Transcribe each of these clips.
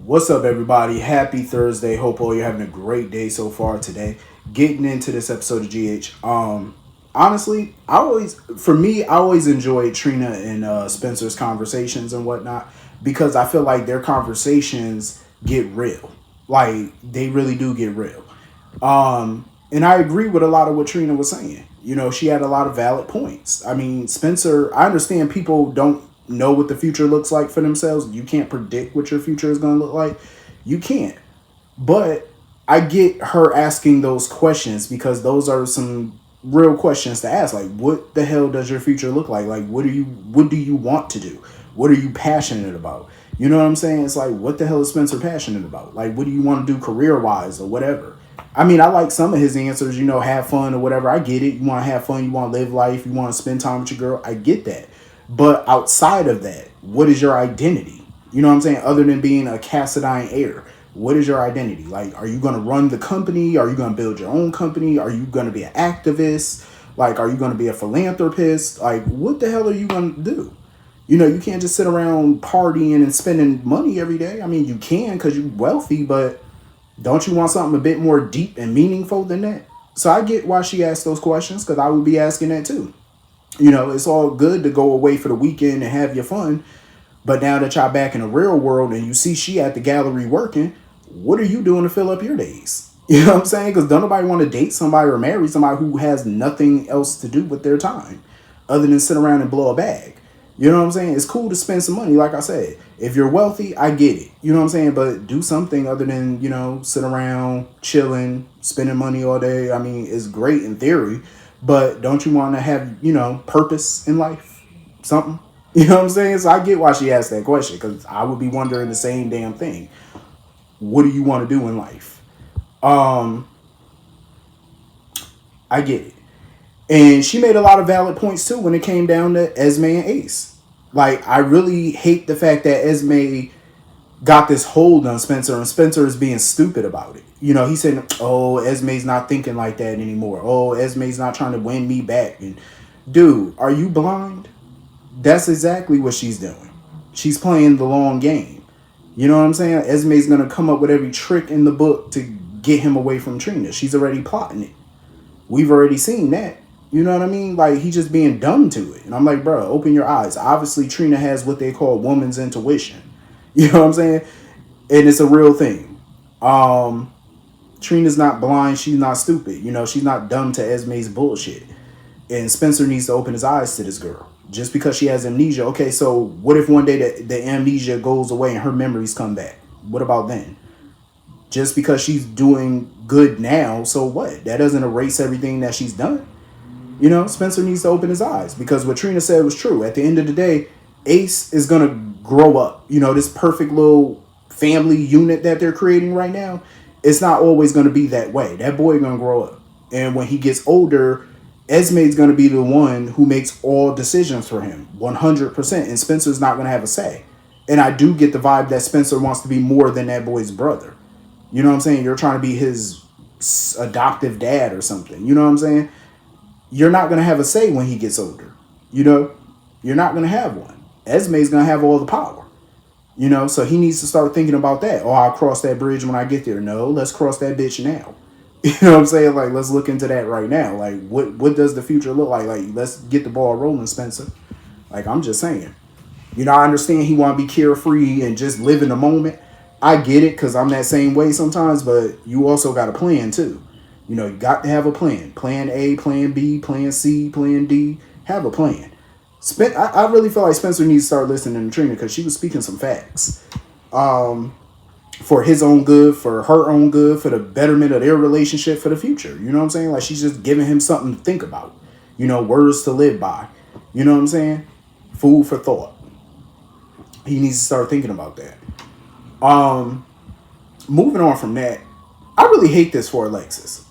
What's up, everybody? Happy Thursday. Hope all you're having a great day so far today. Getting into this episode of GH. Honestly, I always enjoy Trina and Spencer's conversations and whatnot because I feel like their conversations get real. Like they really do get real. And I agree with a lot of what Trina was saying. She had a lot of valid points. I mean, Spencer, I understand people don't know what the future looks like for themselves. You can't predict what your future is going to look like. You can't. But I get her asking those questions because those are some real questions to ask. Like, what the hell does your future look like? Like, what do you want to do? What are you passionate about? You know what I'm saying? It's like, what the hell is Spencer passionate about? Like, what do you want to do career wise or whatever? I mean, I like some of his answers, have fun or whatever. I get it. You want to have fun. You want to live life. You want to spend time with your girl. I get that. But outside of that, what is your identity? You know what I'm saying? Other than being a Cassadine heir, what is your identity? Like, are you going to run the company? Are you going to build your own company? Are you going to be an activist? Like, are you going to be a philanthropist? Like, what the hell are you going to do? You can't just sit around partying and spending money every day. I mean, you can because you're wealthy, but don't you want something a bit more deep and meaningful than that? So I get why she asked those questions because I would be asking that too. It's all good to go away for the weekend and have your fun. But now that y'all back in the real world and you see she at the gallery working, what are you doing to fill up your days? You know what I'm saying? Because don't nobody want to date somebody or marry somebody who has nothing else to do with their time other than sit around and blow a bag. You know what I'm saying? It's cool to spend some money, like I said. If you're wealthy, I get it. You know what I'm saying? But do something other than, sit around, chilling, spending money all day. I mean, it's great in theory. But don't you want to have, purpose in life? Something? You know what I'm saying? So I get why she asked that question because I would be wondering the same damn thing. What do you want to do in life? I get it. And she made a lot of valid points too when it came down to Esme and Ace. Like, I really hate the fact that Esme got this hold on Spencer and Spencer is being stupid about it. He said, oh, Esme's not thinking like that anymore. Oh, Esme's not trying to win me back. And dude, are you blind? That's exactly what she's doing. She's playing the long game. You know what I'm saying? Esme's going to come up with every trick in the book to get him away from Trina. She's already plotting it. We've already seen that. You know what I mean? Like, he's just being dumb to it. And I'm like, bro, open your eyes. Obviously, Trina has what they call woman's intuition. You know what I'm saying? And it's a real thing. Trina's not blind. She's not stupid. She's not dumb to Esme's bullshit. And Spencer needs to open his eyes to this girl. Just because she has amnesia. Okay, so what if one day the amnesia goes away and her memories come back? What about then? Just because she's doing good now, so what? That doesn't erase everything that she's done. Spencer needs to open his eyes because what Trina said was true. At the end of the day, Ace is going to grow up. This perfect little family unit that they're creating right now, it's not always going to be that way. That boy going to grow up. And when he gets older, Esme's going to be the one who makes all decisions for him, 100%. And Spencer's not going to have a say. And I do get the vibe that Spencer wants to be more than that boy's brother. You know what I'm saying? You're trying to be his adoptive dad or something. You know what I'm saying? You're not going to have a say when he gets older. You're not going to have one. Esme's going to have all the power. So he needs to start thinking about that. Oh, I'll cross that bridge when I get there. No, let's cross that bitch now. You know what I'm saying? Like, let's look into that right now. Like, what does the future look like? Like, let's get the ball rolling, Spencer. Like, I'm just saying. I understand he want to be carefree and just live in the moment. I get it because I'm that same way sometimes, but you also got a plan too. You got to have a plan. Plan A, plan B, plan C, plan D. Have a plan. I really feel like Spencer needs to start listening to Trina because she was speaking some facts. For his own good, for her own good, for the betterment of their relationship for the future. You know what I'm saying? Like, she's just giving him something to think about. Words to live by. You know what I'm saying? Food for thought. He needs to start thinking about that. Moving on from that, I really hate this for Alexis.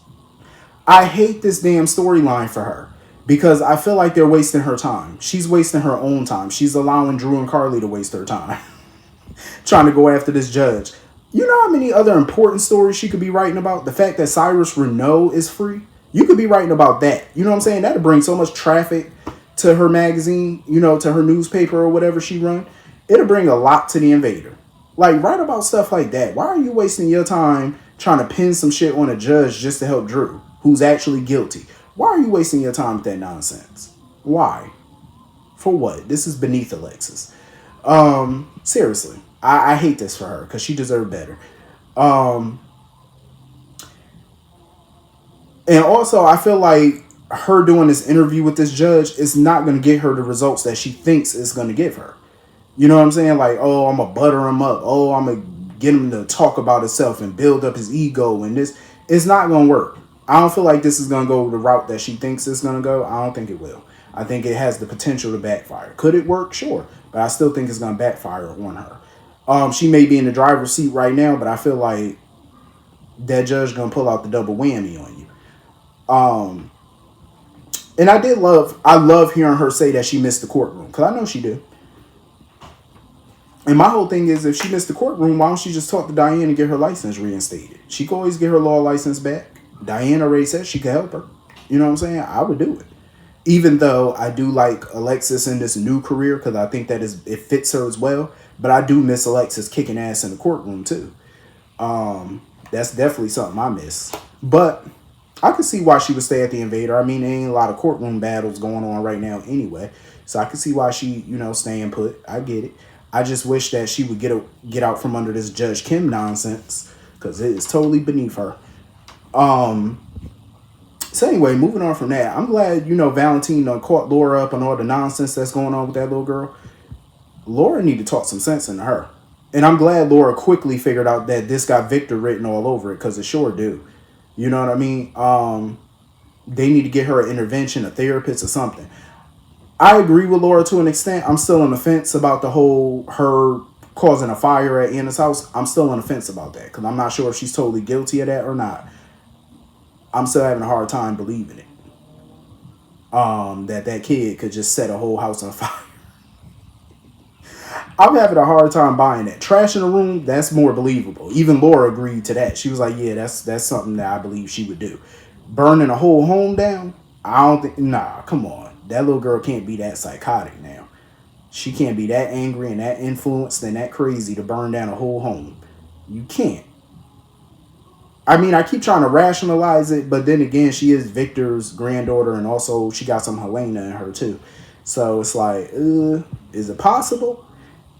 I hate this damn storyline for her because I feel like they're wasting her time. She's wasting her own time. She's allowing Drew and Carly to waste her time. Trying to go after this judge. You know how many other important stories she could be writing about? The fact that Cyrus Renault is free? You could be writing about that. You know what I'm saying? That'd bring so much traffic to her magazine, to her newspaper or whatever she run. It'll bring a lot to the Invader. Like, write about stuff like that. Why are you wasting your time trying to pin some shit on a judge just to help Drew, who's actually guilty? Why are you wasting your time with that nonsense? Why? For what? This is beneath Alexis. Seriously. I hate this for her because she deserved better. And also, I feel like her doing this interview with this judge is not going to get her the results that she thinks it's going to give her. You know what I'm saying? Like, oh, I'm going to butter him up. Oh, I'm going to get him to talk about himself and build up his ego. And this, it's not going to work. I don't feel like this is going to go the route that she thinks it's going to go. I don't think it will. I think it has the potential to backfire. Could it work? Sure. But I still think it's going to backfire on her. She may be in the driver's seat right now, but I feel like that judge going to pull out the double whammy on you. And I love hearing her say that she missed the courtroom, because I know she do. And my whole thing is, if she missed the courtroom, why don't she just talk to Diane and get her license reinstated? She could always get her law license back. Diane already said she could help her. You know what I'm saying? I would do it. Even though I do like Alexis in this new career, because I think that it fits her as well. But I do miss Alexis kicking ass in the courtroom too. That's definitely something I miss. But I could see why she would stay at the Invader. I mean, there ain't a lot of courtroom battles going on right now anyway. So I could see why she, staying put. I get it. I just wish that she would get out from under this Judge Kim nonsense, because it is totally beneath her. So anyway, moving on from that, I'm glad, Valentine done caught Laura up on all the nonsense that's going on with that little girl. Laura need to talk some sense into her. And I'm glad Laura quickly figured out that this got Victor written all over it, because it sure do. You know what I mean? They need to get her an intervention, a therapist or something. I agree with Laura to an extent. I'm still on the fence about the whole her causing a fire at Anna's house. I'm still on the fence about that, because I'm not sure if she's totally guilty of that or not. I'm still having a hard time believing it. That kid could just set a whole house on fire. I'm having a hard time buying that. Trash in the room, that's more believable. Even Laura agreed to that. She was like, yeah, that's something that I believe she would do. Burning a whole home down? I don't think, come on. That little girl can't be that psychotic now. She can't be that angry and that influenced and that crazy to burn down a whole home. You can't. I mean, I keep trying to rationalize it, but then again, she is Victor's granddaughter, and also she got some Helena in her too. So it's like, is it possible?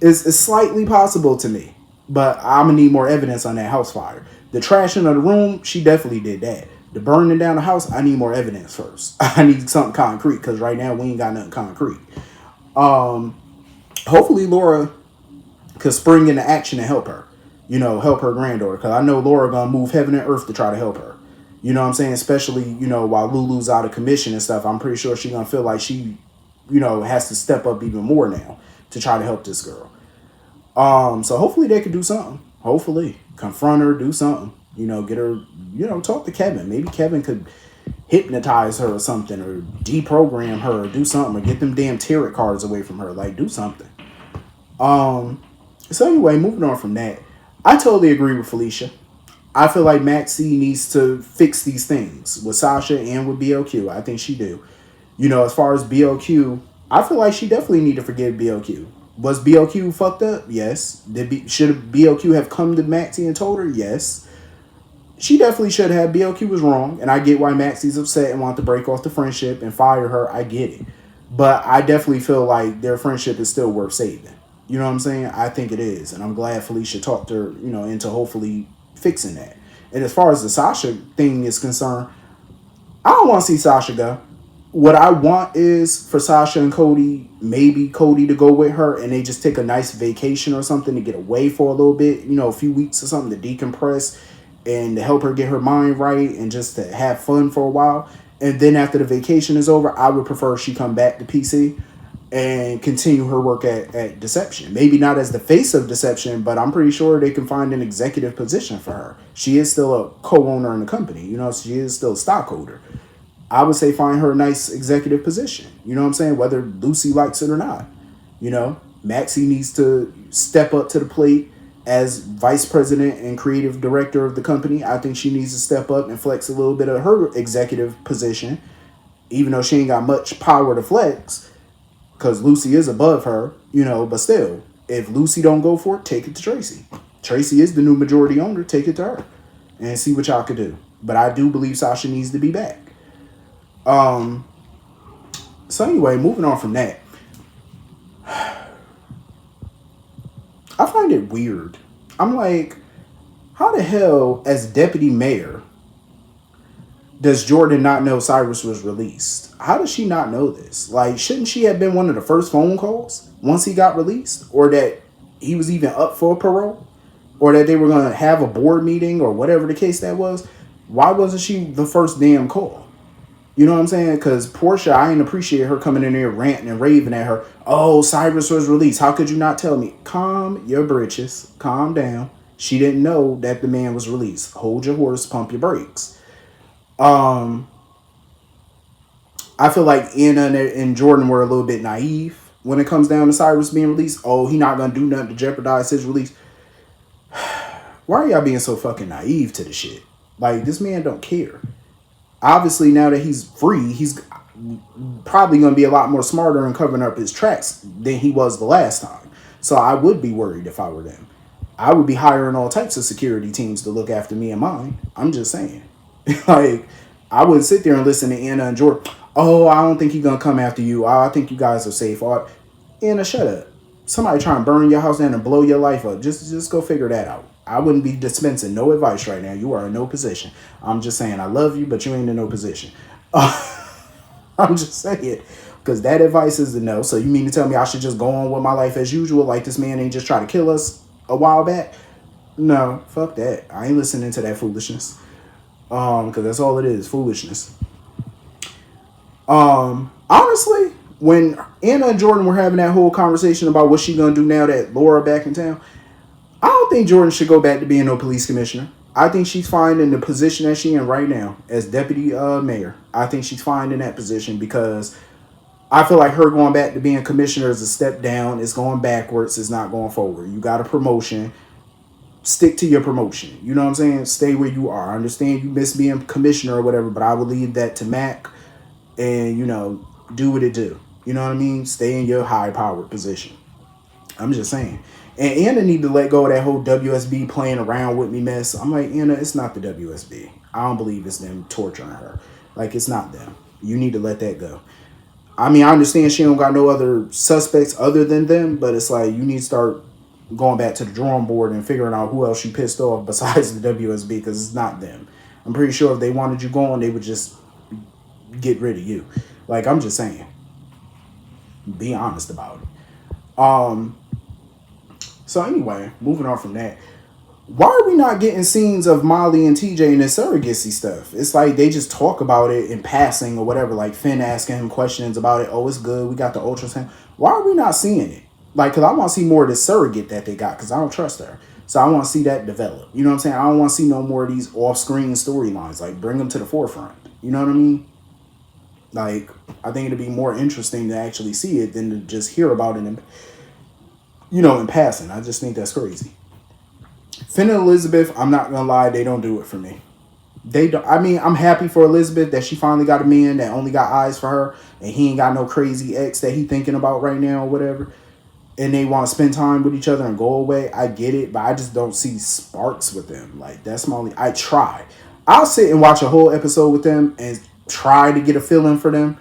It's slightly possible to me, but I'm gonna need more evidence on that house fire. The trashing of the room, she definitely did that. The burning down the house, I need more evidence first. I need something concrete, because right now we ain't got nothing concrete. Hopefully Laura could spring into action and help her. Help her granddaughter, because I know Laura gonna move heaven and earth to try to help her. You know what I'm saying? Especially, while Lulu's out of commission and stuff, I'm pretty sure she's gonna feel like she, has to step up even more now to try to help this girl. So hopefully they could do something. Hopefully. Confront her, do something. Get her, talk to Kevin. Maybe Kevin could hypnotize her or something, or deprogram her, or do something, or get them damn tarot cards away from her. Like, do something. So anyway, moving on from that, I totally agree with Felicia. I feel like Maxie needs to fix these things with Sasha and with BLQ. I think she do. As far as BLQ, I feel like she definitely need to forgive BLQ. Was BLQ fucked up? Yes. Should BLQ have come to Maxie and told her? Yes. She definitely should have. BLQ was wrong, and I get why Maxie's upset and want to break off the friendship and fire her. I get it. But I definitely feel like their friendship is still worth saving. You know what I'm saying? I think it is. And I'm glad Felicia talked her, into hopefully fixing that. And as far as the Sasha thing is concerned, I don't want to see Sasha go. What I want is for Sasha and Cody, maybe Cody to go with her, and they just take a nice vacation or something to get away for a little bit, a few weeks or something to decompress and to help her get her mind right and just to have fun for a while. And then after the vacation is over, I would prefer she come back to PC and continue her work at Deception. Maybe not as the face of Deception, but I'm pretty sure they can find an executive position for her. She is still a co-owner in the company. She is still a stockholder. I would say find her a nice executive position. You know what I'm saying? Whether Lucy likes it or not. Maxie needs to step up to the plate as vice president and creative director of the company. I think she needs to step up and flex a little bit of her executive position, even though she ain't got much power to flex, because Lucy is above her, but still, If Lucy don't go for it, take it to Tracy. Tracy is the new majority owner. Take it to her and see what y'all could do. But I do believe Sasha needs to be back. So anyway, moving on from that. I find it weird. I'm like, how the hell, as deputy mayor, does Jordan not know Cyrus was released? How does she not know this? Like, shouldn't she have been one of the first phone calls once he got released? Or that he was even up for parole? Or that they were going to have a board meeting or whatever the case that was? Why wasn't she the first damn call? You know what I'm saying? Because Portia, I didn't appreciate her coming in there ranting and raving at her. Oh, Cyrus was released. How could you not tell me? Calm your britches. Calm down. She didn't know that the man was released. Hold your horse. Pump your brakes. I feel like Anna and Jordan were a little bit naive when it comes down to Cyrus being released. Oh, he not going to do nothing to jeopardize his release. Why are y'all being so fucking naive to the shit? Like, this man don't care. Obviously, now that he's free, he's probably going to be a lot more smarter in covering up his tracks than he was the last time. So I would be worried if I were them. I would be hiring all types of security teams to look after me and mine. I'm just saying. Like, I wouldn't sit there and listen to Anna and Jordan. Oh, I don't think he's going to come after you. Oh, I think you guys are safe. Oh, Anna, shut up. Somebody trying to burn your house down and blow your life up. Just go figure that out. I wouldn't be dispensing no advice right now. You are in no position. I'm just saying I love you, but you ain't in no position. I'm just saying. Because that advice is a no. So you mean to tell me I should just go on with my life as usual like this man ain't just try to kill us a while back? No, fuck that. I ain't listening to that foolishness. Because that's all it is, foolishness. Honestly, when Anna and Jordan were having that whole conversation about what she gonna do now that Laura back in town, I don't think Jordan should go back to being no police commissioner. I think she's fine in the position that she's in right now as deputy mayor. I think she's fine in that position because I feel like her going back to being commissioner is a step down. It's going backwards. It's not going forward. You got a promotion. Stick to your promotion. You know what I'm saying? Stay where you are. I understand you miss being commissioner or whatever, but I would leave that to Mac and, do what it do. You know what I mean? Stay in your high-powered position. I'm just saying. And Anna need to let go of that whole WSB playing around with me mess. I'm like, Anna, it's not the WSB. I don't believe it's them torturing her. Like, it's not them. You need to let that go. I mean, I understand she don't got no other suspects other than them, but it's like you need to start going back to the drawing board and figuring out who else you pissed off besides the WSB because it's not them. I'm pretty sure if they wanted you gone, they would just get rid of you. Like, I'm just saying. Be honest about it. So anyway, moving on from that. Why are we not getting scenes of Molly and TJ and this surrogacy stuff? It's like they just talk about it in passing or whatever. Like Finn asking him questions about it. Oh, it's good. We got the ultrasound. Why are we not seeing it? Like, because I want to see more of this surrogate that they got because I don't trust her. So I want to see that develop. You know what I'm saying? I don't want to see no more of these off-screen storylines. Like, bring them to the forefront. You know what I mean? Like, I think it'd be more interesting to actually see it than to just hear about it in passing. I just think that's crazy. Finn and Elizabeth, I'm not gonna lie, they don't do it for me. They don't. I mean, I'm happy for Elizabeth that she finally got a man that only got eyes for her, and he ain't got no crazy ex that he thinking about right now or whatever. And they want to spend time with each other and go away. I get it, but I just don't see sparks with them. Like, that's my only. I try. I'll sit and watch a whole episode with them and try to get a feeling for them.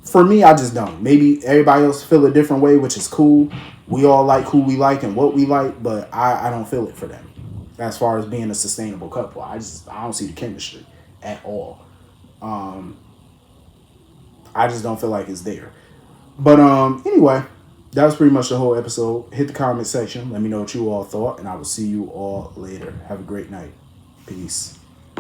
For me, I just don't. Maybe everybody else feel a different way, which is cool. We all like who we like and what we like, but I don't feel it for them. As far as being a sustainable couple, I don't see the chemistry at all. I just don't feel like it's there. But anyway, that was pretty much the whole episode. Hit the comment section. Let me know what you all thought, and I will see you all later. Have a great night. Peace.